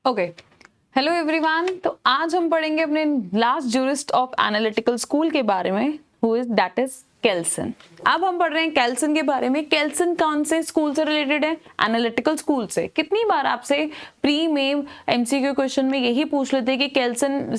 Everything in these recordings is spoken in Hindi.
Okay, hello everyone. तो आज हम पढ़ेंगे अपने last jurist of analytical school के बारे में, दैट इज केल्सन। अब हम पढ़ रहे हैं केल्सन के बारे में। केल्सन कौन से स्कूल से रिलेटेड है? एनालिटिकल स्कूल से। कितनी बार आपसे प्री में एमसीक्यू क्वेश्चन में यही पूछ लेते हैं कि केल्सन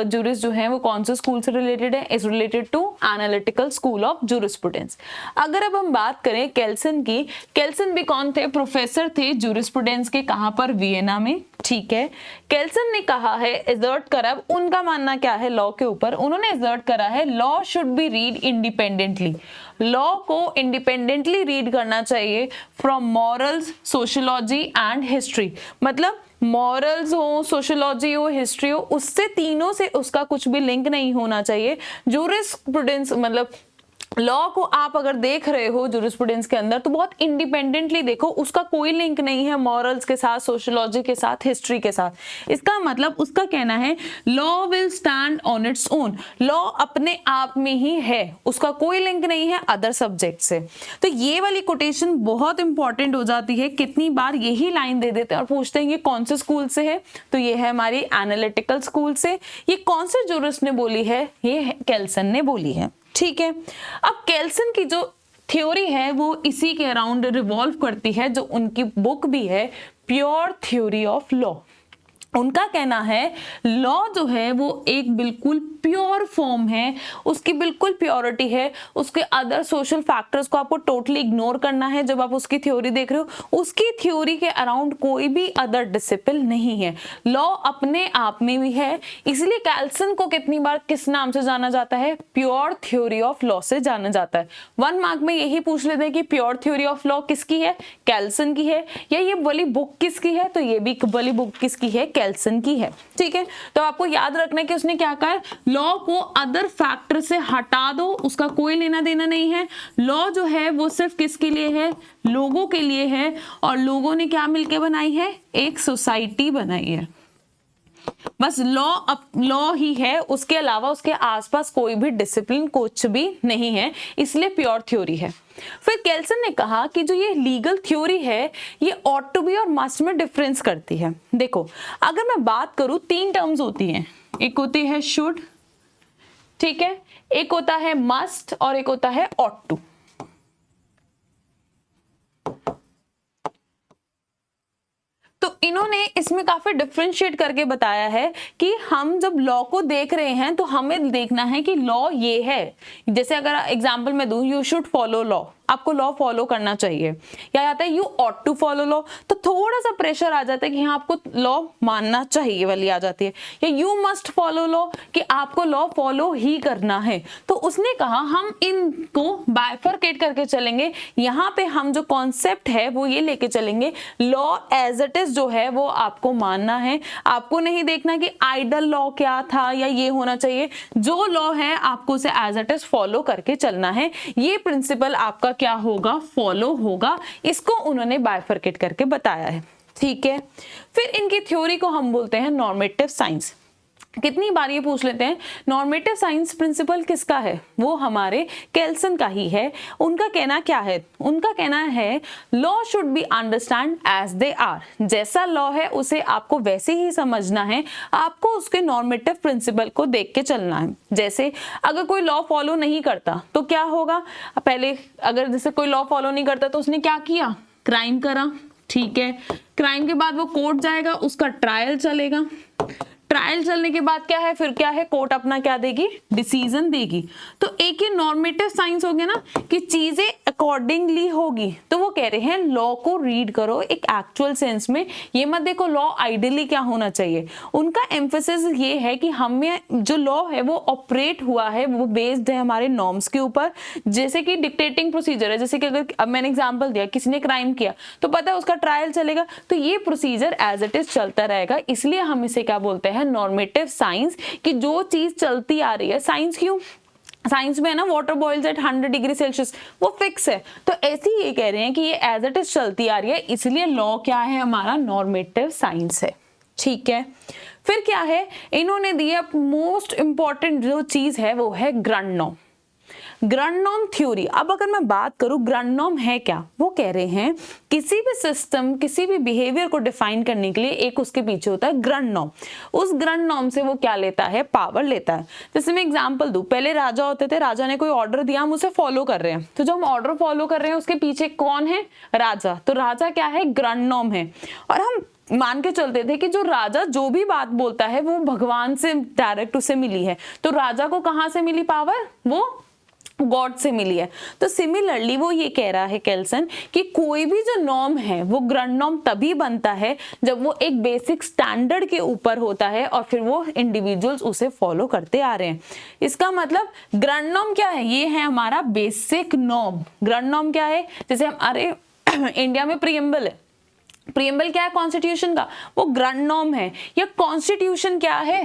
जूरिस्ट जो है वो कौन से स्कूल से रिलेटेड है? Is related to analytical school of jurisprudence. अगर अब हम बात करें केल्सन की, केल्सन भी कौन थे? प्रोफेसर थे जूरिस्प्रूडेंस के। कहां पर? वियना में। ठीक है। केल्सन ने कहा है, एजर्ट करा, उनका मानना क्या है लॉ के ऊपर? उन्होंने एजर्ट करा है law should B read independently. Law को इंडिपेंडेंटली रीड करना चाहिए from morals, sociology and history. मतलब मॉरल्स हो, सोशियोलॉजी हो, हिस्ट्री हो, उससे तीनों से उसका कुछ भी लिंक नहीं होना चाहिए। जूरिस्प्रूडेंस मतलब लॉ को आप अगर देख रहे हो जूरिस्प्रूडेंस के अंदर तो बहुत इंडिपेंडेंटली देखो, उसका कोई लिंक नहीं है मॉरल्स के साथ, सोशियोलॉजी के साथ, हिस्ट्री के साथ। इसका मतलब उसका कहना है law will stand on its own. Law अपने आप में ही है, उसका कोई लिंक नहीं है अदर सब्जेक्ट से। तो ये वाली कोटेशन बहुत इंपॉर्टेंट हो जाती है। कितनी बार यही लाइन दे देते हैं और पूछते हैं ये कौन से स्कूल से है? तो ये है हमारी एनालिटिकल स्कूल से। ये कौन से जूरिस्ट ने बोली है? ये केल्सन ने बोली है। ठीक है। अब केल्सन की जो थ्योरी है वो इसी के अराउंड रिवॉल्व करती है, जो उनकी बुक भी है प्योर थ्योरी ऑफ लॉ। उनका कहना है लॉ जो है वो एक बिल्कुल प्योर फॉर्म है, उसकी बिल्कुल प्योरिटी है। उसके अदर सोशल फैक्टर्स को आपको टोटली इग्नोर करना है जब आप उसकी थ्योरी देख रहे हो। उसकी थ्योरी के अराउंड कोई भी अदर डिसिप्लिन नहीं है। लॉ अपने आप में भी है। इसलिए केल्सन को कितनी बार किस नाम से जाना जाता है? प्योर थ्योरी ऑफ लॉ से जाना जाता है। 1 मार्क में यही पूछ लेते हैं कि प्योर थ्योरी ऑफ लॉ किसकी है? केल्सन की है। या ये वाली बुक किसकी है? तो ये भी वाली बुक किसकी है? केल्सन की है। ठीक है। तो आपको याद रखना है कि उसने क्या कहा, लॉ को अदर फैक्टर से हटा दो, उसका कोई लेना देना नहीं है। लॉ जो है वो सिर्फ किसके लिए है? लोगों के लिए है। और लोगों ने क्या मिलके बनाई है? एक सोसाइटी बनाई है। बस लॉ ही है, उसके अलावा उसके आसपास कोई भी डिसिप्लिन कुछ भी नहीं है, इसलिए प्योर थ्योरी है। फिर केल्सन ने कहा कि जो ये लीगल थ्योरी है ये ऑट टू बी और मस्ट में डिफरेंस करती है। देखो, अगर मैं बात करूं 3 टर्म्स होती हैं। एक होती है शुड, ठीक है, एक होता है मस्ट और एक होता है ऑट टू। तो इन्होंने इसमें काफी डिफरेंशिएट करके बताया है कि हम जब लॉ को देख रहे हैं तो हमें देखना है कि लॉ ये है। जैसे अगर एग्जांपल मैं दूं, यू शुड फॉलो लॉ, आपको लॉ फॉलो करना चाहिए। या आता है you ought to follow law, तो थोड़ा सा प्रेशर आ जाता है कि हाँ आपको लॉ मानना चाहिए वाली आ जाती है। या यू मस्ट फॉलो लॉ, कि आपको लॉ फॉलो ही करना है। तो उसने कहा हम इनको बाइफरकेट करके चलेंगे। यहाँ पे हम जो कॉन्सेप्ट है वो ये लेके चलेंगे, लॉ एज इट इज जो है वो आपको मानना है। आपको नहीं देखना कि आइडल लॉ क्या था या ये होना चाहिए। जो लॉ है आपको उसे एज इट इज फॉलो करके चलना है। ये प्रिंसिपल आपका क्या होगा? फॉलो होगा। इसको उन्होंने बाइफरकेट करके बताया है। ठीक है। फिर इनकी थ्योरी को हम बोलते हैं नॉर्मेटिव साइंस। कितनी बार ये पूछ लेते हैं नॉर्मेटिव साइंस प्रिंसिपल किसका है? वो हमारे केल्सन का ही है। उनका कहना क्या है? उनका कहना है law should be understand as they are. जैसा लॉ है उसे आपको वैसे ही समझना है, आपको उसके नॉर्मेटिव प्रिंसिपल को देख के चलना है। जैसे अगर कोई लॉ फॉलो नहीं करता तो क्या होगा? पहले अगर जैसे कोई लॉ फॉलो नहीं करता तो उसने क्या किया? क्राइम करा। ठीक है। क्राइम के बाद वो कोर्ट जाएगा, उसका ट्रायल चलेगा। ट्रायल चलने के बाद क्या है? फिर क्या है? कोर्ट अपना क्या देगी? डिसीजन देगी। तो एक ही नॉर्मेटिव साइंस हो गया ना कि चीजें अकॉर्डिंगली होगी। तो वो कह रहे हैं लॉ को रीड करो एक एक्चुअल सेंस में। ये मत देखो लॉ आइडियली क्या होना चाहिए। उनका एम्फेसिस ये है कि हमें जो लॉ है वो ऑपरेट हुआ है, वो बेस्ड है हमारे नॉर्म्स के ऊपर। जैसे कि डिक्टेटिंग प्रोसीजर है, जैसे कि अगर अब मैंने एग्जाम्पल दिया, किसी ने क्राइम किया तो पता है उसका ट्रायल चलेगा, तो ये प्रोसीजर एज इट इज चलता रहेगा। इसलिए हम इसे क्या बोलते हैं? Normative science. कि जो चीज चलती आ रही है, साइंस क्यों? साइंस में है ना water boils at 100 degree Celsius, वो फिक्स है। तो ऐसे ही ये कह रहे हैं कि ये एज इट इज चलती आ रही है, इसलिए लॉ क्या है? हमारा नॉर्मेटिव साइंस है। ठीक है। फिर क्या है? इन्होंने दिया मोस्ट इंपॉर्टेंट जो चीज है वो है grand norm. Grand norm theory, अब अगर मैं बात करूं ग्रैंड नॉर्म है क्या, वो कह रहे हैं किसी भी सिस्टम, किसी भी बिहेवियर को डिफाइन करने के लिए एक उसके पीछे होता है ग्रैंड नॉर्म। उस ग्रैंड नॉर्म से वो क्या लेता है, पावर लेता है। जैसे मैं एग्जांपल दूं, पहले राजा होते थे, राजा ने कोई ऑर्डर दिया, हम उसे फॉलो कर रहे हैं, तो जो हम ऑर्डर फॉलो कर रहे हैं उसके पीछे कौन है, राजा। तो राजा क्या है, ग्रैंड नॉर्म है। और हम मान के चलते थे कि जो राजा जो भी बात बोलता है वो भगवान से डायरेक्ट उसे मिली है, तो राजा को कहां से मिली पावर, वो गॉड से मिली है। तो सिमिलरली वो ये कह रहा है केल्सन कि कोई भी जो नॉर्म है वो ग्रैंड नॉर्म तभी बनता है जब वो एक बेसिक स्टैंडर्ड के ऊपर होता है और फिर वो इंडिविजुअल्स उसे फॉलो करते आ रहे हैं। इसका मतलब ग्रैंड नॉर्म क्या है, ये है हमारा बेसिक नॉर्म। ग्रैंड नॉर्म क्या है, जैसे हमारे इंडिया में प्रीएम्बल है, प्रीएम्बल क्या है, कॉन्स्टिट्यूशन का, वो ग्रैंड नॉर्म है। या कॉन्स्टिट्यूशन क्या है,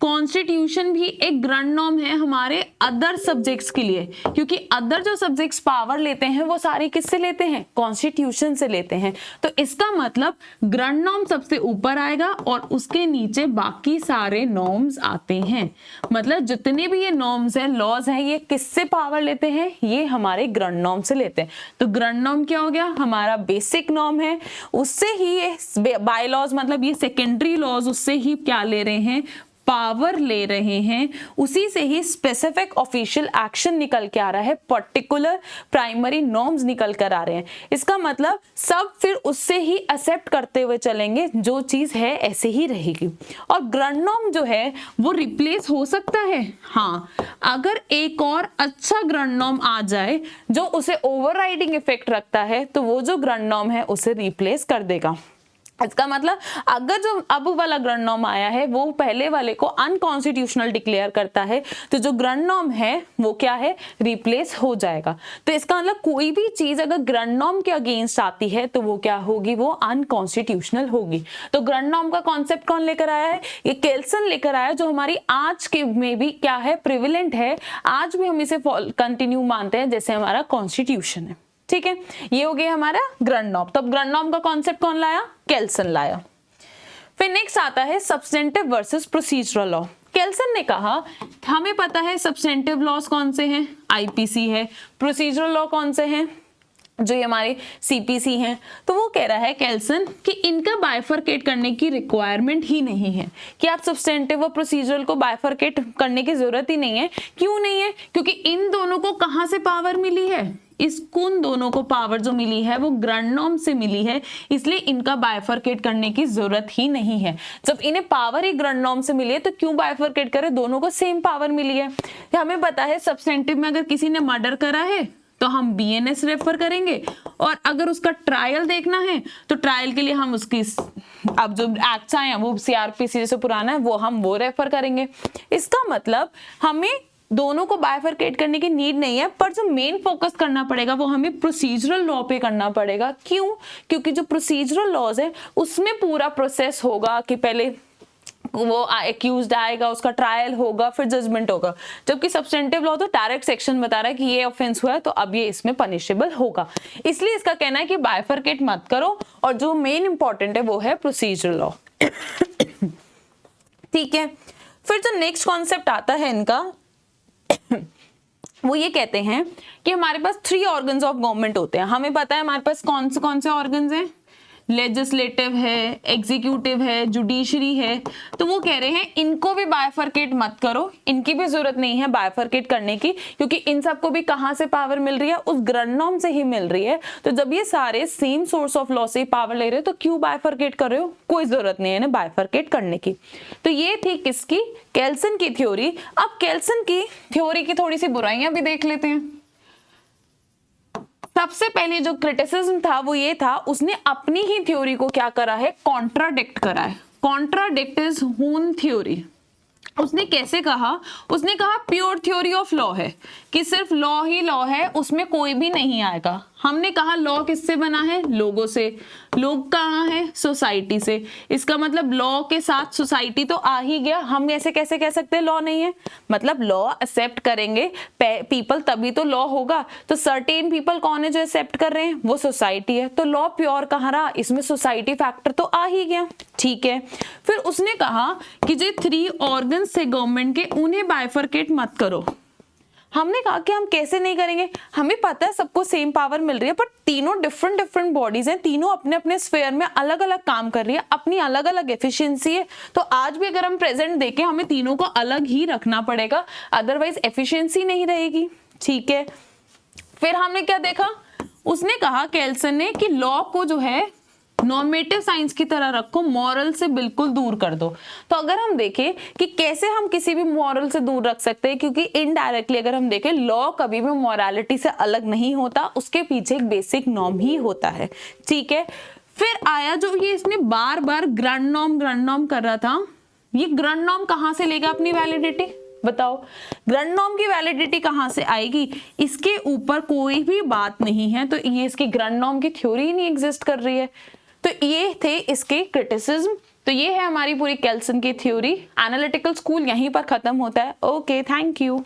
कॉन्स्टिट्यूशन भी एक ग्रैंड नॉर्म है हमारे अदर सब्जेक्ट्स के लिए, क्योंकि अदर जो सब्जेक्ट्स पावर लेते हैं वो सारे किससे लेते हैं, कॉन्स्टिट्यूशन से लेते हैं। तो इसका मतलब ग्रैंड नॉर्म सबसे ऊपर आएगा और उसके नीचे बाकी सारे नॉर्म्स आते हैं। मतलब जितने भी ये नॉर्म्स हैं, लॉज हैं, ये किससे पावर लेते हैं, ये हमारे ग्रैंड नॉर्म से लेते हैं। तो ग्रैंड नॉर्म क्या हो गया, हमारा बेसिक नॉर्म है, उससे ही ये बाय लॉज, मतलब ये सेकेंडरी लॉज, उससे ही क्या ले रहे हैं, पावर ले रहे हैं। उसी से ही स्पेसिफिक ऑफिशियल एक्शन निकल के आ रहा है, पर्टिकुलर प्राइमरी नॉर्म्स निकल कर आ रहे हैं। इसका मतलब सब फिर उससे ही एक्सेप्ट करते हुए चलेंगे, जो चीज है ऐसे ही रहेगी। और ग्रैंड नॉर्म जो है वो रिप्लेस हो सकता है, हाँ, अगर एक और अच्छा ग्रैंड नॉर्म आ जाए जो उसे ओवरराइडिंग इफेक्ट रखता है, तो वो जो ग्रैंड नॉर्म है उसे रिप्लेस कर देगा। इसका मतलब अगर जो अब वाला ग्रैंड नॉर्म आया है वो पहले वाले को अनकॉन्स्टिट्यूशनल डिक्लेयर करता है, तो जो ग्रैंड नॉर्म है वो क्या है, रिप्लेस हो जाएगा। तो इसका मतलब कोई भी चीज अगर ग्रैंड नॉर्म के अगेंस्ट आती है तो वो क्या होगी, वो अनकॉन्स्टिट्यूशनल होगी। तो ग्रैंड नॉर्म का कॉन्सेप्ट कौन लेकर आया है, ये केल्सन लेकर आया, जो हमारी आज के में भी क्या है, प्रिविलेंट है। आज भी हम इसे कंटिन्यू मानते हैं जैसे हमारा कॉन्स्टिट्यूशन है। ठीक है, ये हो गया हमारा ग्रैंड नॉर्म। तब ग्रैंड नॉर्म का कॉन्सेप्ट कौन लाया, केल्सन लाया। फिर नेक्स्ट आता है सब्सटेंटिव वर्सेस प्रोसीजरल लॉ। केल्सन ने कहा हमें पता है सब्सटेंटिव लॉज कौन से हैं, आईपीसी है, प्रोसीजरल लॉ कौन से हैं, जो ये हमारे सीपीसी हैं। तो वो कह रहा है केल्सन कि इनका बाइफरकेट करने की रिक्वायरमेंट ही नहीं है, कि आप सब्सटेंटिव और प्रोसीजरल को बाइफरकेट करने की जरूरत ही नहीं है। क्यों नहीं है, क्योंकि इन दोनों को कहां से पावर मिली है, उन दोनों को पावर जो मिली है वो ग्रैंड नॉर्म से मिली है, इसलिए इनका बाइफरकेट करने की जरूरत ही नहीं है। जब इन्हें पावर ही ग्रैंड नॉर्म से मिली है तो क्यों बाइफरकेट करें, दोनों को सेम पावर मिली है। हमें पता है सब्सटेंटिव में अगर किसी ने मर्डर करा है तो हम बीएनएस रेफर करेंगे, और अगर उसका ट्रायल देखना है तो ट्रायल के लिए हम उसकी अब जो एक्ट्स आए हैं वो सीआरपीसी जैसे पुराना है वो रेफर करेंगे। इसका मतलब हमें दोनों को बाइफरकेट करने की नीड नहीं है, पर जो मेन फोकस करना पड़ेगा वो हमें प्रोसीजरल लॉ पे करना पड़ेगा। क्यों, क्योंकि जो प्रोसीजरल लॉज है उसमें पूरा प्रोसेस होगा कि पहले वो एक्यूज्ड आएगा, उसका ट्रायल होगा, फिर जजमेंट होगा। जबकि सब्सटेंटिव लॉ तो डायरेक्ट सेक्शन बता रहा है कि ये ऑफेंस हुआ है तो अब ये इसमें पनिशेबल होगा। इसलिए इसका कहना है कि बाइफरकेट मत करो, और जो मेन इंपॉर्टेंट है वो है प्रोसीजरल लॉ। ठीक है, फिर जो नेक्स्ट कॉन्सेप्ट आता है इनका वो ये कहते हैं कि हमारे पास 3 ऑर्गन्स ऑफ गवर्नमेंट होते हैं। हमें पता है हमारे पास कौन से ऑर्गन्स हैं, लेजिस्लेटिव है, एग्जीक्यूटिव है, जुडिशरी है। तो वो कह रहे हैं इनको भी बाइफरकेट मत करो, इनकी भी जरूरत नहीं है बाइफरकेट करने की, क्योंकि इन सबको भी कहां से पावर मिल रही है, उस ग्रैंड नॉर्म से ही मिल रही है। तो जब ये सारे सेम सोर्स ऑफ लॉ से ही पावर ले रहे हो तो क्यों बाइफरकेट कर रहे हो, कोई जरूरत नहीं है ना बाइफरकेट करने की। तो ये थी किसकी, केल्सन की थ्योरी। अब केल्सन की थ्योरी की थोड़ी सी बुराइयां भी देख लेते हैं। सबसे पहले जो क्रिटिसिज्म था वो ये था, उसने अपनी ही थ्योरी को क्या करा है, कॉन्ट्राडिक्ट करा है। Contradict is own theory. उसने कैसे कहा, उसने कहा प्योर थ्योरी ऑफ लॉ है, कि सिर्फ लॉ ही लॉ है, उसमें कोई भी नहीं आएगा। हमने कहा लॉ किससे बना है, लोगों से। लोग कहाँ है, सोसाइटी से। इसका मतलब लॉ के साथ सोसाइटी तो आ ही गया। हम ऐसे कैसे कह सकते हैं लॉ नहीं है, मतलब लॉ एक्सेप्ट करेंगे पीपल तभी तो लॉ होगा। तो सर्टेन पीपल कौन है जो एक्सेप्ट कर रहे हैं, वो सोसाइटी है। तो लॉ प्योर कहाँ रहा, इसमें सोसाइटी फैक्टर तो आ ही गया। ठीक है, फिर उसने कहा कि जो 3 ऑर्गन्स थे गवर्नमेंट के उन्हें बाइफरकेट मत करो। हमने कहा कि हम कैसे नहीं करेंगे, हमें पता है सबको सेम पावर मिल रही है, पर तीनों डिफरेंट डिफरेंट बॉडीज हैं, तीनों अपने अपने स्फेयर में अलग अलग काम कर रही है, अपनी अलग अलग एफिशिएंसी है। तो आज भी अगर हम प्रेजेंट देखें, हमें तीनों को अलग ही रखना पड़ेगा, अदरवाइज एफिशिएंसी नहीं रहेगी। ठीक है, फिर हमने क्या देखा, उसने कहा केल्सन ने कि लॉ को जो है नॉर्मेटिव साइंस की तरह रखो, मॉरल से बिल्कुल दूर कर दो। तो अगर हम देखें कि कैसे हम किसी भी मॉरल से दूर रख सकते हैं, क्योंकि इनडायरेक्टली अगर हम देखें लॉ कभी भी मॉरलिटी से अलग नहीं होता, उसके पीछे एक बेसिक नॉर्म ही होता है। ठीक है, फिर आया जो ये इसने बार बार ग्रैंड नॉर्म कर रहा था, ये ग्रैंड नॉर्म कहां से लेगा अपनी वैलिडिटी, बताओ ग्रैंड नॉर्म की वैलिडिटी कहां से आएगी, इसके ऊपर कोई भी बात नहीं है, तो ये इसकी ग्रैंड नॉर्म की थ्योरी ही नहीं एग्जिस्ट कर रही है। तो ये थे इसके क्रिटिसिज्म। तो ये है हमारी पूरी केल्सन की थ्योरी। एनालिटिकल स्कूल यहीं पर खत्म होता है। Okay, thank you.